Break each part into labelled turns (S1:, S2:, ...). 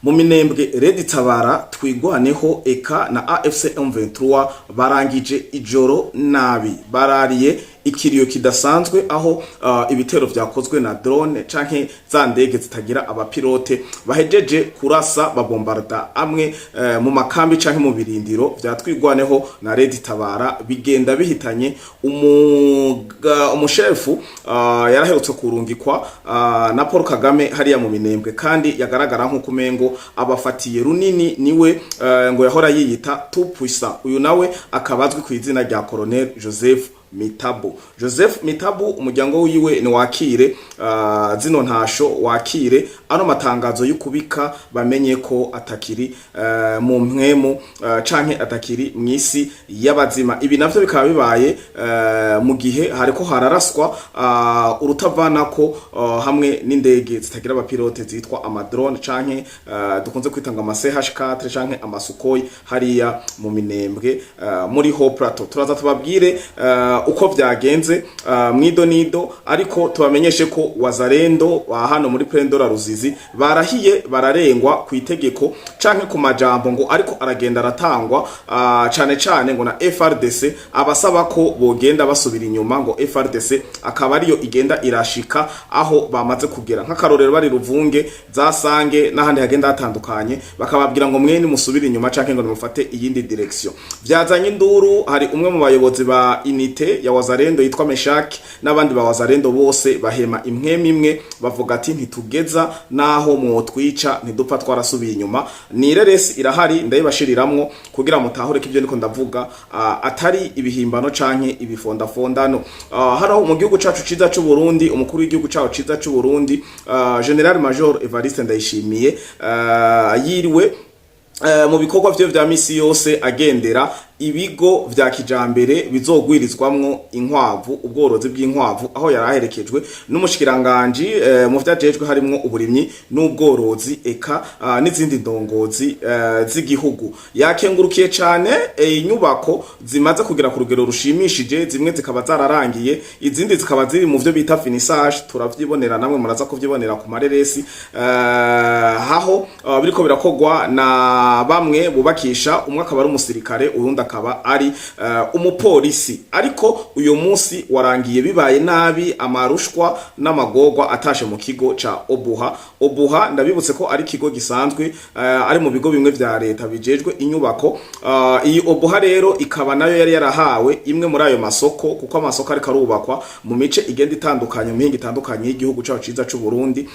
S1: mu minembwe Red Tabara twigwaneho eka na AFC M23 barangije ijoro nabi barariye ikiriyo kidasanzwe aho ibitero vyakozwe na drone canke za ndege zitagira abapilote bahejeje kurasa babombarda amwe mu makambi canke mu birindiro vyatwigwaneho na Red Tabara bigenda bihitanye umushefu yaraherutse kurungikwa na Paul Kagame hariya mu minembwe kandi yagaragara nko kumengo abafatiye runini niwe ngo yahora yiyita Tupuisa uyu nawe akabazwi ku izina rya Colonel Joseph Mitabu umuryango wiwe ni wakire zino ntasho wakire ano matangazo y'ukubika bamenye ko atakiri mu mpwemu canke atakiri mwisi y'abazima. Ibi navyo bikaba bibaye mu gihe hariko hararaswa urutavana ko hamwe n'indege zitagira abapilote zitwa amadrone canke dukunze kwitanga ama CH4 canke amasukoi hariya mu minembwe muri Haut Plateau. Turaza tubabwire uko vyagenze mwido nido ariko tubamenyeshe ko Wazalendo hano muri Prendora Ruzizi barahiye bararengwa ku itegeko canke ku majambo ngo ariko aragenda aratangwa cane ngo na FRDC abasaba ko bogenda basubira inyuma ngo FRDC akaba ariyo igenda irashika aho bamaze kugera nk'akarorero bari Ruvunge zasange n'ahandi hagenda hatandukanye bakababwira ngo mwene musubira inyuma canke ngo nimufate iyindi direction. Vyazanye induru, hari umwe mu bayobozi ba unité ya Wazalendo yitwa Meshaki n'abandi ba Wazalendo bose bahema imwe bavuga ati ntitugeza naho mwotwica ntidupfa twarasubiye inyuma. Ni reresi irahari ndayibashiriramwo kugira mutahure ko ivyo niko ndavuga atari ibihimbano canke ibifondafondano. Hano mu gihugu cacu ciza c'u Burundi umukuru w'igihugu cacu ciza c'u Burundi General Major Evariste Ndayishimiye yiriwe mu bikorwa vyo vya misi yose agendera ibigo vya kijambere bizogwirizwamwo inkwavu ubworozi bw'inkwavu aho yaraherekejwe n'umushikiranganje mu vyajejwe harimwo uburimyi n'ubworozi eka n'izindi ndongozi z'igihugu. Yakengurukiye cane inyubako zimaze kugira ku rugero rushimishije, zimwe zikaba zararangiye izindi zikaba ziri mu vyo bita finissage. Turavyibonera namwe muraza kuvyibonera ku mareresi haho biriko birakogwa na bamwe bubakisha, umwe akaba ari umusirikare urundi akaba ari umupolisi. Ariko uyo munsi warangiye bibaye nabi, amarushwa n'amagorwa atashe mu kigo ca Obuha ndabibutse ko ari kigo gisanzwe ari mu bigo bimwe vya leta bijejwe inyubako. Iyi Obuha rero ikaba nayo yari yarahawe imwe muri ayo masoko kuko amasoko ariko arubakwa mu mice igenda itandukanye, mu mihingo itandukanye y'igihugu cacu ciza c'u Burundi.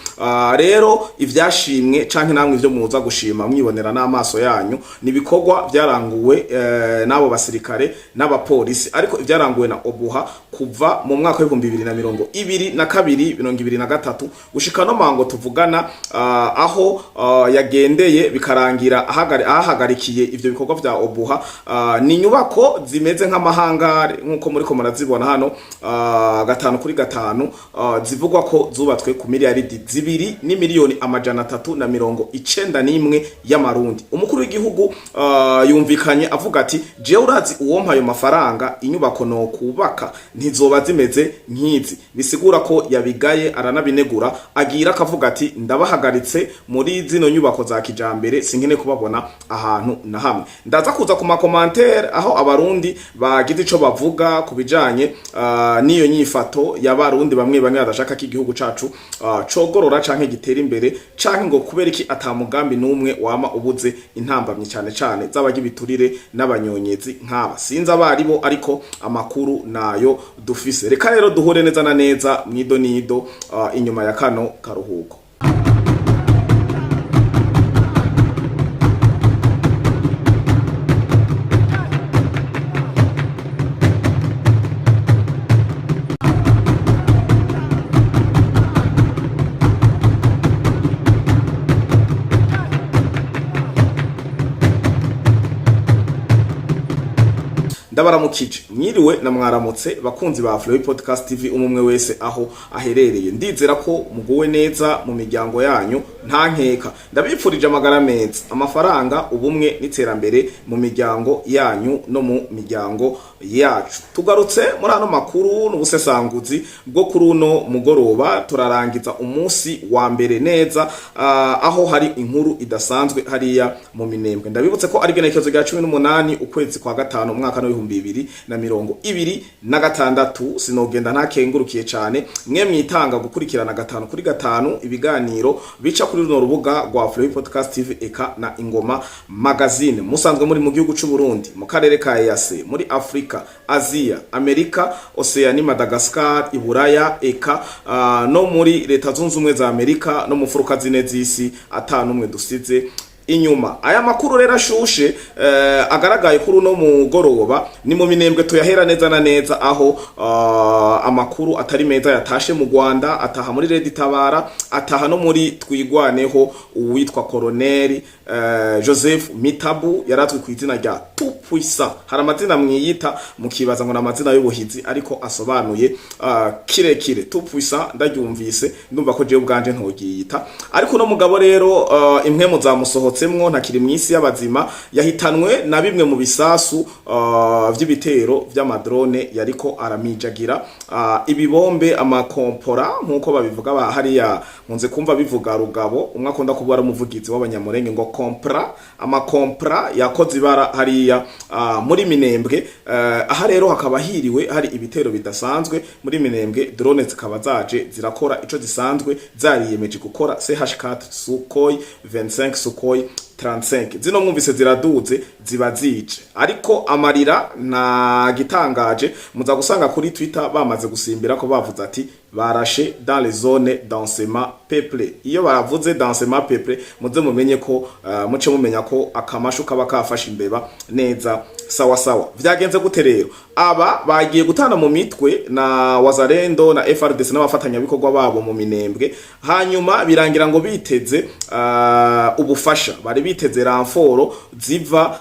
S1: Rero ivyashimwe canke namwe ivyo muza gushima mwibonera n'amaso yanyu ni bikorwa vyaranguwe nabo basirikare n'abapolisi, ariko ivyaranguwe na Obuha kuva mu mwaka wa 2022-2023 gushika no mango tuvugana aho yagendeye bikarangira ahagarikiye ivyo bikorwa vya Obuha. Ni nyubako zimeze nk'amahangare nkuko muri ko murazibona hano 5x5 zivugwa ko zubatswe ku miliyaridi 2,391,000 y'amarundi. Umukuru w'igihugu yumvikanye avuga ati je urazi uwompa ayo mafaranga inyubako no kubaka ntizoba zimeze nk'izi. Bisigura ko yabigaye aranabinegura agira akavuga ati ndabahagaritse muri zino nyubako za kijambere sinkene kubabona ahantu na hamwe. Ndaza kuza ku makomantere aho abarundi bagize ico bavuga kubijanye niyo nyifato y'abarundi bamwe badashaka ko igihugu cacu cogorora canke gitera imbere canke ngo kubera iki atamugambi numwe wama ubuze intambamye cane z'abagibiturire n'abanyonyezi nk'aba. Sinza abaribo ariko amakuru nayo dufise. Reka rero duhure neza na neza mwido nido inyuma ya kano karuhuko. Ndabaramukije mwiriwe na mwaramutse bakunzi ba Flow Podcast TV umwe wese aho aherereye. Ndizera ko muguwe neza mu miryango yanyu nta nkeka. Ndabipfurije amagara meza, amafaranga, ubumwe n'iterambere mu miryango yanyu no mu miryango yacu. Tugarutse muri hano makuru n'ubusesanguzi bwo kuri uno mugoroba, turarangiza umunsi wa mbere neza, aho hari inkuru idasanzwe hariya mu Minembwe. Ndabibutse ko ari genekezo rya 18 ukwezi kwa gatanu umwaka wa 2026. Sinogenda ntakengurukiye cyane mwe mwitanga gukurikirana gatanu kuri gatanu ibiganiro bica kuri runo rubuga rwa Flow Podcast TV eka na Ingoma Magazine. Musanzwe muri mu gihugu cy'u Burundi, mu karere ka EAC, muri Afrika, Asia, Amerika, Oceania, Madagascar, Iburaya eka no muri leta zunze ubumwe za Amerika no mu furuka zine z'isi atanumwe dusize inyuma. Aya makuru rero ashushe agaragaye kuri uno mugoroba ni mu Minembwe, tuyahera neza na neza aho amakuru atari meza yatashe mu Rwanda, ataha muri Red Tabara, ataha no muri Twigwaneho. Uwitwa Colonel Joseph Mitabu yarazwi ku izina rya Tupuisa. Hari amazina mwiyita mukibaza ngo n'amazina y'ubuhizi, ariko asobanuye kirekire. Tupuisa ndagyumvise, ndumva ko je ubwanje ntogiyita. Ariko no mugabo rero impwemu zamusohotsemwo ntakiri mwisi y'abazima, yahitanwe na bimwe mu bisasu vy'ibitero vy'amadrone yariko aramijagira ibibombe, amakompora nkuko babivuga hariya. Munze kumva bivuga Rugabo, umwe akunda kubara umuvugizi w'abanyamurenge ngo kompra, amakompra yakoze ibara hariya muri Minembwe. Aha rero hakaba hiriwe hari ibitero bidasanzwe muri Minembwe. Drone zikaba zaje zirakora ico zisanzwe zariyemeje gukora, CH4 Sukhoi 25 Sukhoi 35. Zino mwumvise ziraduze ziba zice, ariko amarira na gitangaje muza gusanga kuri Twitter bamaze gusimbira ko bavuze ati barashe dans les zones d'enseignement peuplé. Iyo baravuze d'enseignement peuplé muze mumenye ko muce mumenya ko akamashu kaba kafashe imbeba neza sawa sawa. Vyagenze gute rero? Aba bagiye gutana mu mitwe na Wazalendo na FRDC n'abafatanya bikorwa babo mu Minembwe, hanyuma birangira ngo biteze ubufasha, bari biteze ramforo ziva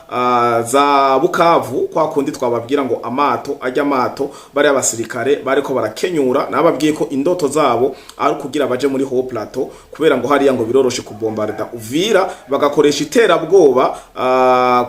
S1: za Bukavu, kwa kundi twababwira ngo amato ajya amato bari abasirikare bariko barakenyura. Nababwiye ko indoto zabo ari kugira baje muri Haut Plateau, kubera ngo hariya ngo biroroshe kubombarda Uvira, bagakoresha iterabwoba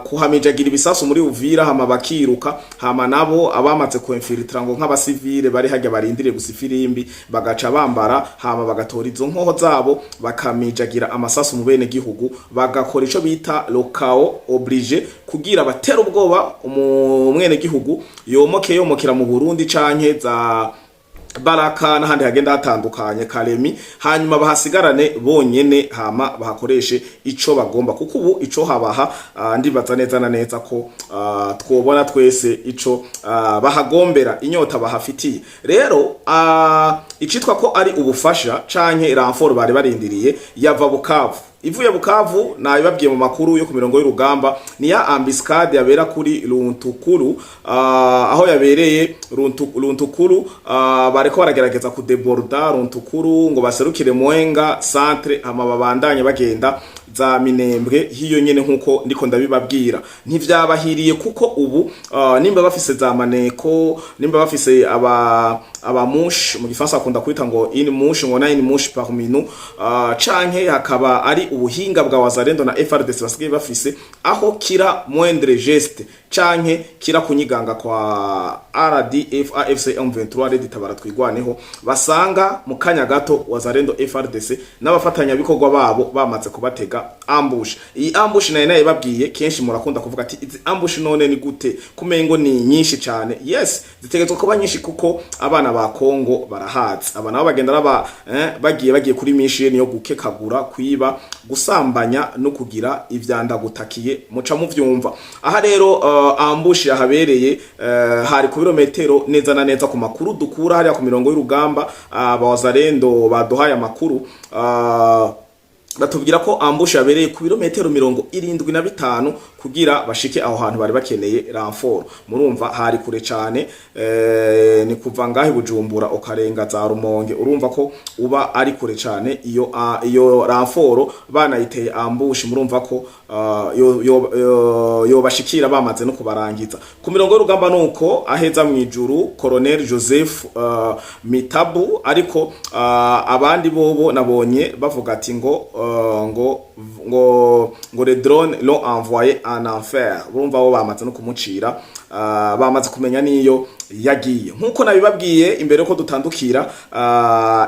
S1: kuhamijagira ibisasu muri Uvira, hama bakiruka, hama nabo abamaze kuinfiltra ngo nk'abasivile bari hajya barindire gusifirimbi bagaca bambara, hama bagatora izo nkoho zabo bakamijagira amasasu mu bene gihugu, bagakora ico bita lokao oblige kugira batera ubwoba umwene gihugu yomokera mu Burundi canke za Baraka n'ahandi hagenda hatandukanye Kalemi, hanyuma bahasigarane bonyene, hama bahakoreshe ico bagomba, kuko ubu ico habaha ndibaza neza na neza ko twobona twese ico bahagombera, inyota bahafitiye. Rero icitwa ko ari ubufasha canke ramforo bari barindiriye yava Bukavu. Ivuye Bukavu na ibabwiye mu makuru yo ku mirongo y'urugamba ni ya ambiscade yabera kuri Runtukuru, aho yabereye Runtukuru. Bareko baragerageza kudeborda Runtukuru ngo baserukire Mwenga centre, hama babandanye bagenda za Minembwe hiyo nyene nkuko ndiko ndabibabwira. Ntivyabahiriye kuko ubu nimba bafise za maneko, nimba bafise abamush mu gifaransa akunda kwita ngo in mush ngo na in mush par minute, canke hakaba ari ubuhinga bwa Wazalendo na FRDC basigaye bafise, aho kira moindre geste canke kira kunyiganga kwa RDF AFC M23 Red Tabara Twigwaneho basanga mu kanya gato Wazalendo FRDC n'abafatanya bikorwa babo bamaze kubatega ambush. Iyi ambush nayo babwiye kenshi murakunda kuvuga ati izi ambush none ni gute kumengo ni nyinshi cyane. Yes, zitegetswe kuba nyinshi kuko abana ba Kongo barahazi, abana bagenda bagiye kuri mission yo gukekagura, kwiba, gusambanya no kugira ivyanda gutakiye muca mu vyumva. Aha rero ambush yahabereye hari ku birometero neza na neza ku makuru dukura hariya ku mirongo y'urugamba. Abawazalendo baduhaye amakuru batubwira ko ambush yabereye ku birometero 75 kugira bashike aho hantu bari bakeneye ramforo. Murumva hari kure cyane, ni kuva ngahe Bujumbura ukarenga za Rumonge, urumva ko uba ari kure cyane. Iyo ramforo banayiteye ambush, murumva ko yo bashikira bamaze no kubarangiza ku mirongo y'urugamba. Nuko aheza mu ijuru Colonel Joseph Mitabu, ariko abandi bobo nabonye bavuga ati ngo ngo les drones l'ont envoyé en enfer. Urumva bo bamaze no kumucira, bamaze kumenya niyo yagiye. Nkuko nabibabwiye imbere ko dutandukira,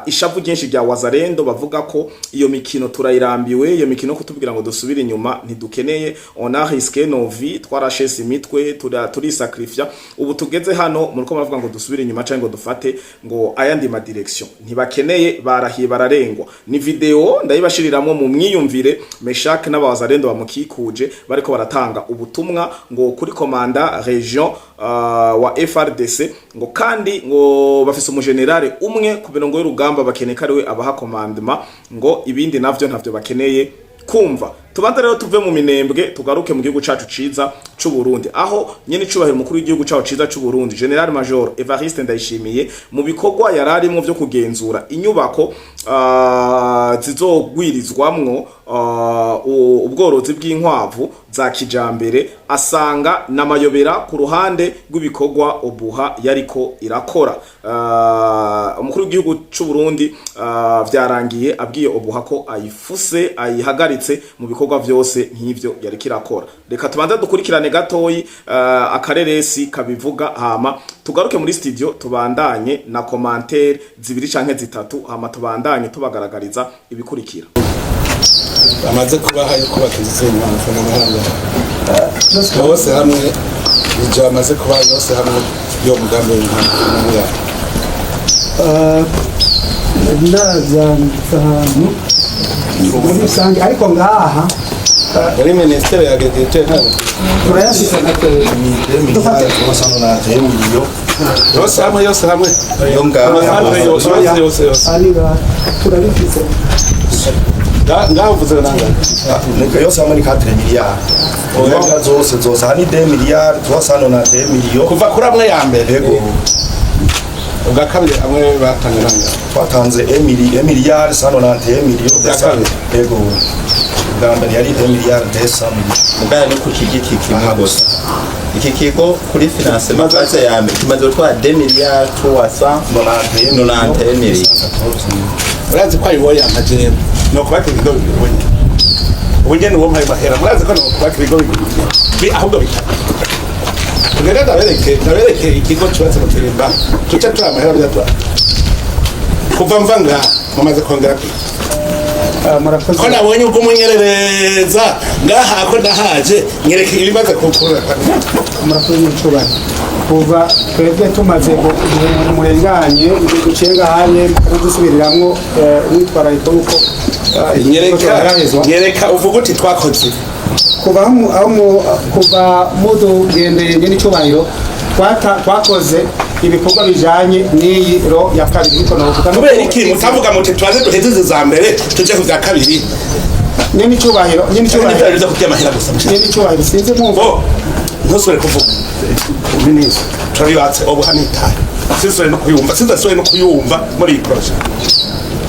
S1: ishavu ryinshi rya Wazalendo bavuga ko iyo mikino turayirambiwe, iyo mikino kutubwira ngo dusubire inyuma ntidukeneye, on a risqué nos vies, twarashese imitwe, turi sacrifice. Ubu tugeze hano muriko bavuga ngo dusubire inyuma cyangwa ngo dufate ngo ayandi ma direction. Ntibakeneye, barahiye bararengwa. Ni video ndayibashiriramwe mu mwiyumvire Meshak n'abawazalendo bamukikuje bariko baratanga ubutumwa ngo kuri komanda region wa FRDC ngo kandi ngo bafise umugenerale umwe ku birongo y'urugamba bakeneka ariwe abaha commandement, ngo ibindi navyo ntavyo bakeneye kumva. Tubanza rero tuve mu minembwe tugaruke mu gihugu cacu ciza c'u Burundi, aho nyene cubahiro mukuru w'igihugu cacu ciza c'u Burundi General Major Evariste Ndayishimiye mu bikorwa yararimo vyo kugenzura inyubako zizogwirizwamwo ubworozi bw'inkwavu za kijambere, asanga namayobera ku ruhande rw'ibikorwa Obuha yariko irakora. Umukuru w'igihugu c'u Burundi vyarangiye abwiye Obuha ko ayifuse ayihagaritse mu bikorwa vyose nk'ivyo yariko irakora. Reka tubanza dukurikirane gatoyi akareresi kabivuga, hama tugaruke muri studio tubandanye na commentaire zibiri canke zitatu, hama tubandanye tubagaragariza ibikurikira.
S2: Amaze kubaha yo kubaka izisenyi amafana mahanga bose hamwe ije amaze kubaha yose hamwe yo mugambo w'intambwe
S3: ndazanzanu ubusanzwe ariko ngaha
S2: muri ministere ya agriculture ntabwo
S3: turayashyize
S2: yose hamwe yo ngaho yose
S3: ariga turabifite
S2: ngaho uvuze nanga
S4: nika yose hamwe ni 4 miliyari oya zose hani 2 miliyari 390 miliyo
S2: kuva kuri amwe ya mbere
S4: yego
S2: ubwa kabiri amwe batangiranye
S4: twatanze 1 miliyari 191 miliyo yego ubwa mbere yari 1 miliyari 200 miliyo
S5: mugaya no ku kigiki kimwe gusa iki kigo kuri financement base ya mbere kimaze gutwara 2 miliyari 390 miliyo
S2: urazi ko ayiwoye amajene no kubaka ibigo bibiri ubugeni uwo mpaye mahera murazi ko no kubaka ibigo bibiri ahubwo bita ngenda ndabereke ikigo cyubatse mu Kirimba tuca twa mahera byatwa kuva mvanga mumaze kongera
S3: murakoze
S2: ko nabonye uko munyerereza ngaha ko ndahaje nyereke ibibaza kukura
S3: murakoze n'icubahiro kuva twebwe tumaze murenganye gucenga hanye dusubiriramwo witwararika uko
S2: nyereka uvuga uti twakoze
S3: kuva mudugendeye n'icubahiro twakoze ibikorwa bijanye n'iyi ro ya kabiri ariko novuga
S2: kubera iki mutavuga muti twaze duheze za mbere tuje ku za kabiri
S3: n'icubahiro
S2: biza kujya mahera gusa
S3: n'icubahiro sinzi mwumva
S2: ntusubire kuvuga ubi neza turabibatse ubu hanitaye sinzasubire no kuyumva muri iyi projet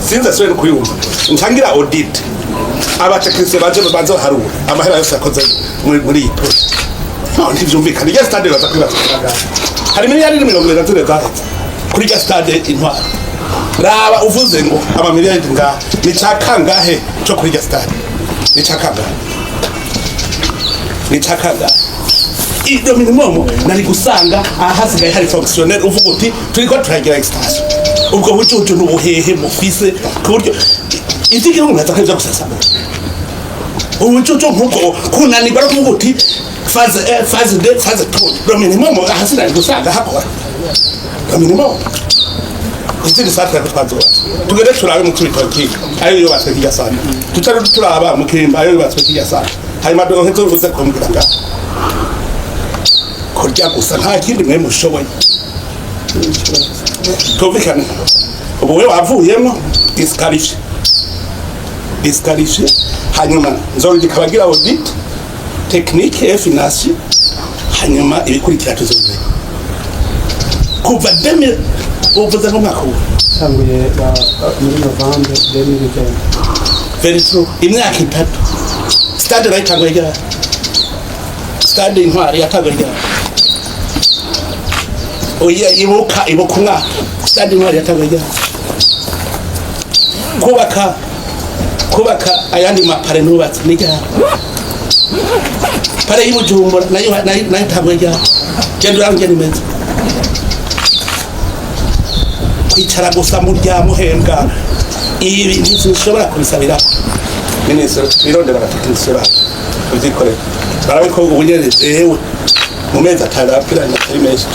S2: sinzasubire no kuyumva ntangira audit abatekinisiye baje harura amahera yose yakoze muri iyi projet aho ntivyumvikana ya stade baza kwibaza hari miliyari 70 zahetse kuri ya stade Intwari. Raba uvuze ngo ama miliyari nga ni cakangahe cyo kuri ya stade ni cakangahe ibyo minimum nari gusanga ahasigaye hari fonctionnaire uvuga uti turiko turagira extension ubwo bucucu n'ubuhehe mufise ku buryo itigire umuntu atakaje gusasa ubucucu nkuko kunanirwa kuvuga uti phase 1 phase 2 phase 3 minimum ahasigaye gusanga hakora minimum izindi satira kutwazoa tugere turabe mu twitoki ayo yubatswe kijya sana tutari turaba mu Kirimba ayo yubatswe kijya sana hanyuma dohezo uze kumbwira nga kurya gusa nta kindi mwe mushoboye tumvikana ubu we wavuyemo disqualifié hanyuma nzoro gikabagira audit technique et financier hanyuma ibikurikira tuzoze kuva 2000 uvuze nko mwako
S3: tanguye muri November 2020
S2: very true imyaka 3 stade right tanguye stade Intwari yatagaye oya ibuka umwaka stade Intwari yatagaye kubaka kubaka ayandi mapare nubatse nijya pare y'Ibujumbura nayo tamwe jya gendo yange nimeze kwicara gusa murya muhembwa ibi ntishobora kubisabira minisitiri twirondera abatekinisiye uzikore barabiko ubunyere ewe mu mezi atarapiranye atari menshi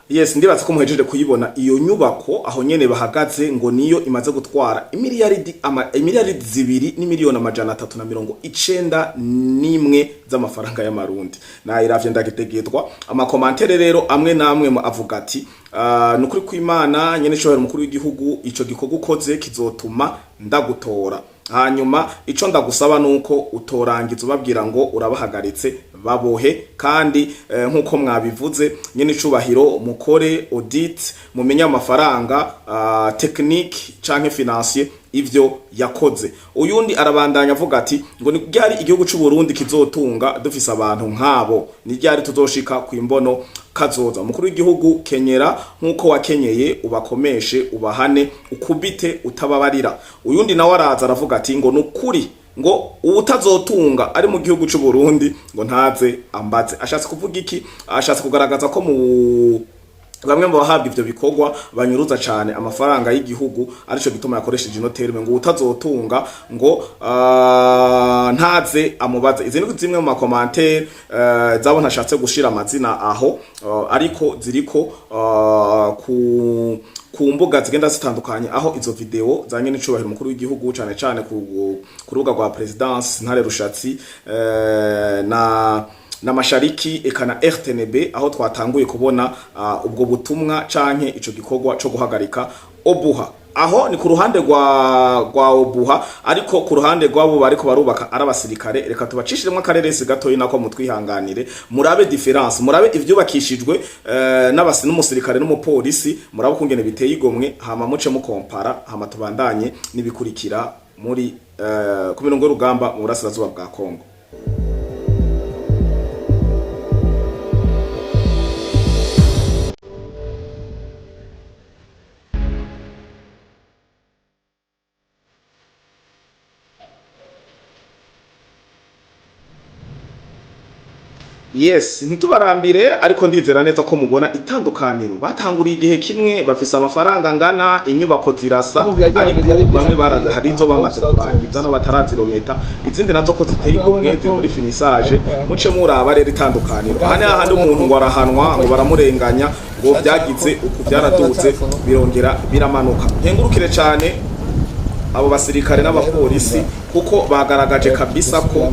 S1: Yes, ndibaza ko muhejeje kuyibona iyo nyubako aho nyene bahagaze ngo niyo imaze gutwara imiliyaridi 2 n'imiliyoni 391 z'amafaranga y'amarundi. Na iravye ndagitegedwa amakomantere rero amwe namwe avuga ati nukuri kw'Imana nyene shobora mukuru w'igihugu ico gikorwa ukoze kizotuma ndagutora. Hanyuma ico ndagusaba nuko utorangiza ubabwira ngo urabahagaritse babohe kandi nkuko mwabivuze nyene icubahiro mukore audit mumenya amafaranga technique canke financier ivyo yakoze. Uyundi arabandanya avuga ati ngo ni ryari igihugu c'u Burundi kizotunga dufise abantu nkabo, ni ryari tuzoshika kwimbono kazoza. Mukuru w'igihugu kenyera nkuko wakenyeye ubakomeshe ubahane ukubite utababarira. Uyundi nawe araza aravuga ati ngo nukuri ngo utazotunga ari mu gihugu c'u Burundi ngo ntaze ambaze. Ashatse kuvuga iki? Ashatse kugaragaza ko mu bamwe mu bahabwa ivyo bikorwa banyuruza cyane amafaranga y'igihugu arico gituma yakoresheje ino terme ngo utazotunga ngo ntaze amubaza. Izi ni zimwe mu makomantere zabo ntashatse gushira amazina aho ariko ziriko ku mbuga zigenda zitandukanye aho izo video zanye n'icubahiro mukuru w'igihugu cyane ku rubuga rwa presidence Ntare Rushatsi na mashariki ekana RTNB aho twatanguye kubona ubwo butumwa canke ico gikorwa cyo guhagarika Obuha. Aho ni ku ruhande rwa Obuha ariko ku ruhande rwabo bariko barubaka arabasirikare. Reka tubacishiremo akareresi gatoyi nako mutwihanganire murabe difference, murabe ivyubakishijwe n'abasi n'umusirikare n'umupolisi, murabe kungene biteye igomwe, hama muce mu kompara, hama tubandanye nibikurikira muri ku mirongo y'urugamba mu burasirazuba bwa Kongo. Yes, ntitubarambire ariko ndizera neza ko mubona itandukaniro. Batanguriye igihe kimwe bafise amafaranga ngana, inyubako zirasa, ariko bamwe hari inzo bamaze kurangiza no batarazirometa, izindi nazo ko ziteye igomwe muri finissage. Muce muraba rero itandukaniro. Hane handi umuntu ngo arahanwa ngo baramurenganya ngo byagize uku byaradutse birongera biramanuka. Nkengurukire cyane abo basirikare n'abapolisi kuko bagaragaje kabisa ko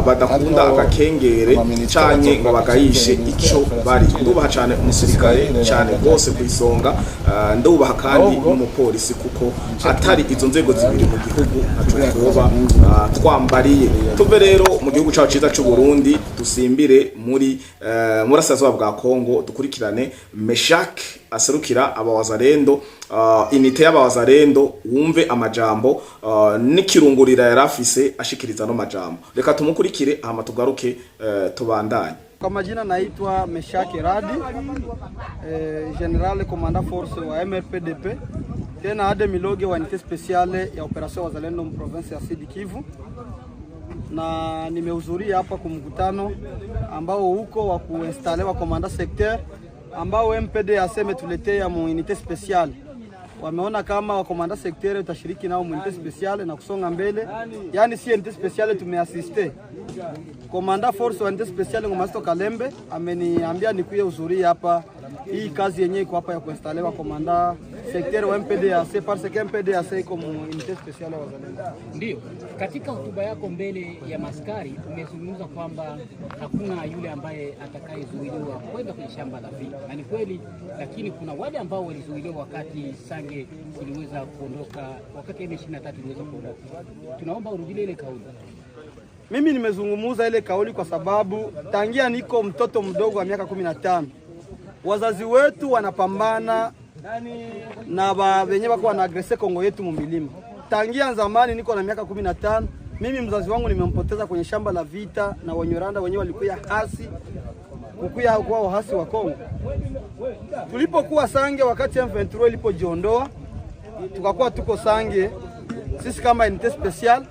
S1: badakunda agakengere cyane ngo bagayishe ico bari. Ndubaha cyane umusirikare cyane rwose kwisonga, ndubaha kandi n'umupolisi kuko atari izo nzego zibiri mu gihugu naco kuba twambariye. Tuve rero mu gihugu cyacu ciza cy'u Burundi dusimbire muri murasazo bwa Kongo dukurikirane Meshak aserukira abawazarendo inite y'abawazarendo wumve amajambo nikirungurira yarafise ashikiriza no majambo. Reka tumukurikire hama tugaruke tubandanye.
S6: Kwa majina naitwa Meshak Radi, General Commandant Force wa MRPDP, tena ade miloge wa unité spéciale ya operation wazalendo province ya Sud Kivu, na nimehudhuria hapa kwa mkutano ambao huko wa kuinstalewa komanda secteur ambao MPD aseme tuletea mu unité spéciale. Wameona kama wakomanda secteur utashiriki nao mu unité spéciale na kusonga mbele. Yani si unité spéciale tumeassiste. Komanda force wa unité spéciale Ngomasto Kalembe ameniambia nikuye uzuri hapa hii kazi yenyewe iko hapa ya kuinstalewa komanda secteur wa MPDAC parce que MPDAC iko mu unité spéciale wa wazalendo.
S7: Ndio, katika hotuba yako mbele ya maskari umezungumza kwamba hakuna yule ambaye atakayezuiliwa kwenda kwenye shamba la vita. Na ni kweli, lakini kuna wale ambao walizuiliwa wakati Sange iliweza kuondoka, wakati M23 iliweza kuondoka. Tunaomba urudie ile kauli.
S6: Mimi nimezungumuza ile kauli kwa sababu tangia niko mtoto mdogo wa miaka 15 wazazi wetu wanapambana na wenyewe wako wanaaggrese Kongo yetu mumilima. Tangia zamani niko na miaka 15, mimi mzazi wangu nimempoteza kwenye shamba la vita na Wanyoranda wenyewe walikuwa hasi kukuya kwa hasi wa Kongo. Tulipokuwa Sange wakati M23 ilipojiondoa, tukakuwa tuko Sange sisi kama unité special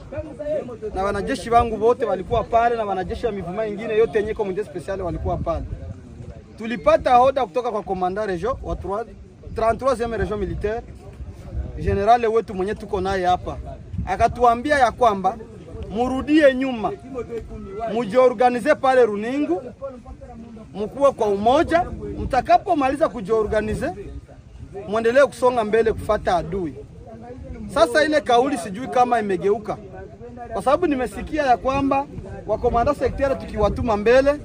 S6: na wanajeshi wangu wote walikuwa pale na wanajeshi wa mivuma ingine yote yenye unité special walikuwa pale. Tulipata oda kutoka kwa commandant region wa 33e region militaire, general wetu mwenye tuko naye hapa, akatuambia ya kwamba murudie nyuma, mujiorganize pale Runingu, mkuwe kwa umoja, mtakapomaliza kujiorganize muendelee kusonga mbele kufuata adui. Sasa ile kauli sijui kama imegeuka, kwa sababu nimesikia ya kwamba wakomanda sektari tukiwatuma mbele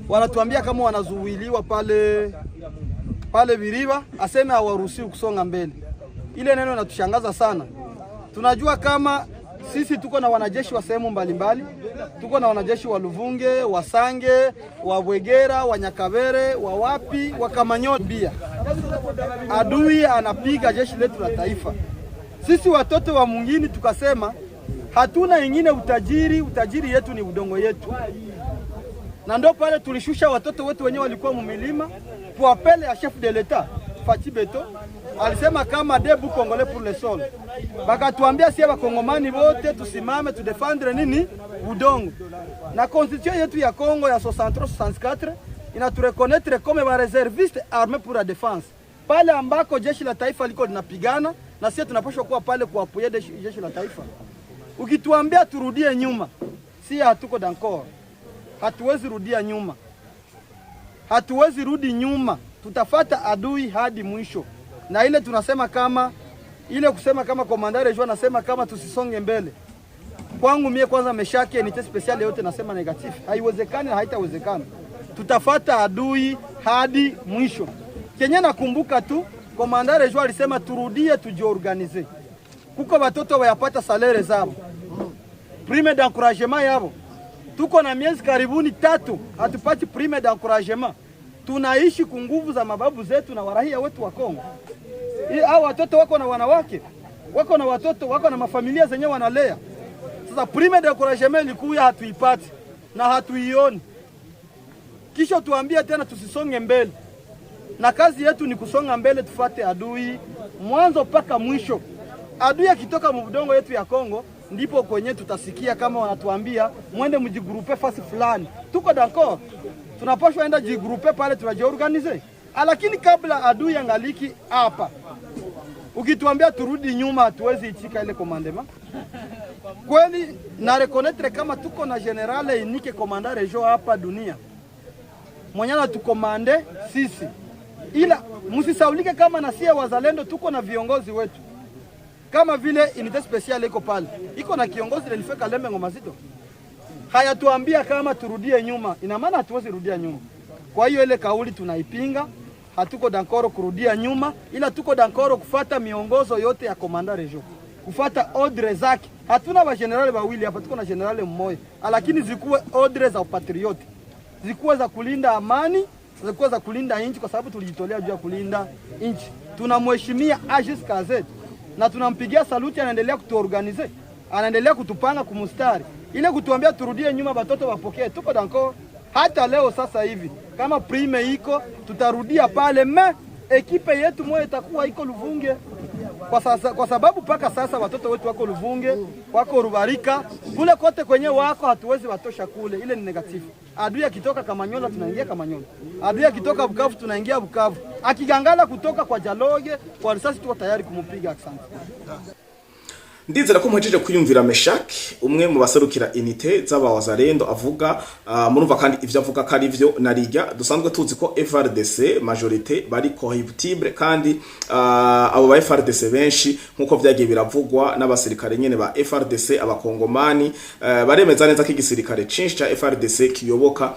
S6: wanatuambia kama wanazuiliwa pale Biriba, aseme hawaruhusiwi kusonga mbele. Ile neno inatushangaza sana. Tunajua kama sisi tuko na wanajeshi wa sehemu mbalimbali, tuko na wanajeshi wa Luvunge, wa Sange, wa Bwegera, wa Nyakabere, wa wapi, wa Kamanyola. Adui anapiga jeshi letu la taifa. Sisi watoto wa mwingine tukasema hatuna ingine utajiri yetu ni udongo yetu. Na ndio pale tulishusha watoto wetu wenyewe walikuwa mumilima kwa apele ya chef de l'etat Fati Beto, alisema kama debu Congolais pour le sol. Bakatuambia sie bakongomani wote tusimame tu défendre nini udongo. Na constitution yetu ya Kongo ya 63-64 inatureconnaître comme ba réserviste armé pour la défense. Pale ambako jeshi la taifa liko linapigana na sisi tunapaswa kuwa pale kuapoya jeshi la taifa. Ukituambia turudie nyuma, si hatuko d'accord. Hatuwezi rudia nyuma. Hatuwezi rudi nyuma. Tutafata adui hadi mwisho. Na ile tunasema kama kusema kama komandare region anasema kama tusisonge mbele. Kwangu mie kwanza meshake unité special yote nasema negatif. Haiwezekani na haitawezekana. Tutafata adui hadi mwisho. Kenya nakumbuka tu komandare region alisema turudie tujiorganize. Kuko watoto wayapata salaire zao. Prime d'encouragement yao. Tuko na miezi karibuni 3 hatupati prime d'encouragement. Tunaishi kwa nguvu za mababu zetu na warahia wetu wa Kongo. Hao watoto wako na wanawake, wako na watoto, wako na mafamilia zenyewe wanalea. Sasa prime d'encouragement ilikuwa hatuipati na hatuioni. Kisha tuambia tena tusisonge mbele. Na kazi yetu ni kusonga mbele, tufate adui mwanzo mpaka mwisho. Adui akitoka mbudongo yetu ya Kongo ndipo kwenye tutasikia kama wanatuambia mwende mjigrupe fasi fulani. Tuko d'accord. Tunapaswa enda jigrupe pale tunajiorganize. Lakini kabla adui angaliki hapa, ukituambia turudi nyuma hatuwezi itika ile commandement. Kweli na reconnaître kama tuko na general unique commandant region hapa dunia. Mwenyana tukomande sisi. Ila msisaulike kama na sie wazalendo tuko na viongozi wetu. Kama vile unité special iko pale. Iko na kiongozi Relifeka Lembe Ngomazito. Hayatuambia kama turudie nyuma. Ina maana hatuwezi rudia nyuma. Kwa hiyo ile kauli tunaipinga. Hatuko d'accord kurudia nyuma, ila tuko d'accord kufuata miongozo yote ya komanda region. Kufuata ordre zake. Hatuna wa generali wawili hapa, tuko na generali mmoja. Lakini zikuwe ordre za patrioti. Zikuwe za kulinda amani, zikuwe za kulinda nchi kwa sababu tulijitolea juu ya kulinda nchi. Tunamheshimia Agis Kazet na tunampigia saluti, anaendelea kutuorganize. Anaendelea kutupanga kumustari. Ile kutuambia turudie nyuma batoto wapokee. Tuko d'accord. Hata leo sasa hivi kama prime iko tutarudia pale ekipe yetu moja itakuwa iko Luvunge kwa sababu paka sasa watoto wetu wako Luvunge, wako Rubarika, kule kote kwenye wako hatuwezi watosha kule. Ile ni negatifu. Adui akitoka Kamanyola tunaingia Kamanyola. Adui akitoka Bukavu tunaingia Bukavu. Akigangala kutoka kwa Jaloge kwa risasi tuko tayari kumupiga. Asante.
S1: Ndizera ko muhejeje kwiyumvira Meshak umwe mu baserukira unité z'abawazalendo avuga murumva kandi ivyo avuga kari ivyo narijya dusanzwe tuzi ko FRDC majorité bari cohibutible kandi abo ba FRDC benshi nkuko vyagiye biravugwa n'abasirikare nyene ba FRDC abakongomani baremeza neza ko igisirikare cinshi ca FRDC kiyoboka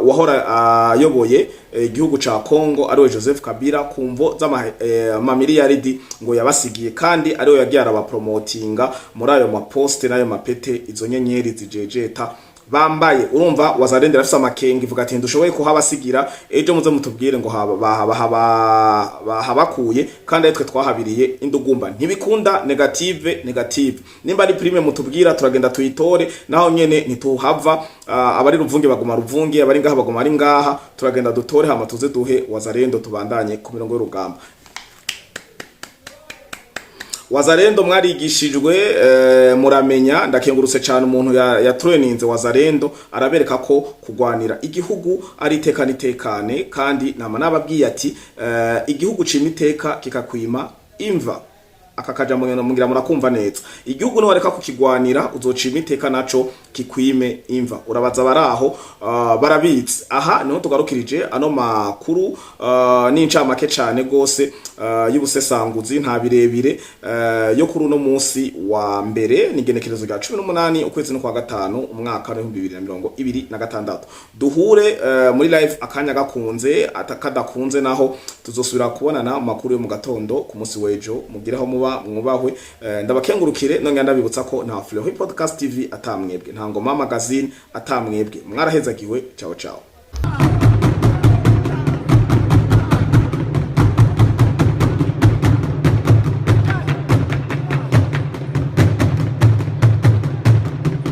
S1: wahora yoboye igihugu ca Kongo ariwe Joseph Kabila kumvo z'amamiliyaridi ngo yabasigiye kandi ariwe yagiye arabapromoting muri ayo maposte nayo mapete izo nyenyeri zijejeta bambaye urumva Wazalendo rafise amakenga ivuga ati ndushoboye kuhabasigira ejo muze mutubwire ngo habakuye kandi twe twahabiriye indugumba ntibikunda negative nimba ari prime mutubwira turagenda tuyitore naho nyene ntituhava abari ruvunge baguma ruvunge abari ngaha baguma ari ngaha turagenda dutore hama tuze duhe Wazalendo tubandanye ku mirongo y'urugamba. Wazalendo mwarigishijwe muramenya ndakengurutse cyane umuntu yatrainingze Wazalendo arabereka ko kugwanira igihugu ari itekane kandi nama nababwiye ati igihugu cimiteka kikakwima imva akakaja mungira murakumva neza igihugu no wareka kukigwanira uzocima iteka naco kikwime imva urabaza baraho barabitse aha niho tugarukirije ano makuru n'incamake cyane gose y'ubusesanguzi nta birebire yo kuri uno munsi wa mbere nigenekerezo rya 18 ukwezi no kwa gatanu umwaka wa 2026 duhure muri live akanya gakunze atakadakunze naho tuzosubira kubonana makuru yo mu gatondo ku munsi wejo mugireho mwubahwe ndabakengurukire none ndabibutsa ko nta Flow Podcast TV atamwebwe nta Ngoma Magazine atamwebwe mwarahezagiwe ciao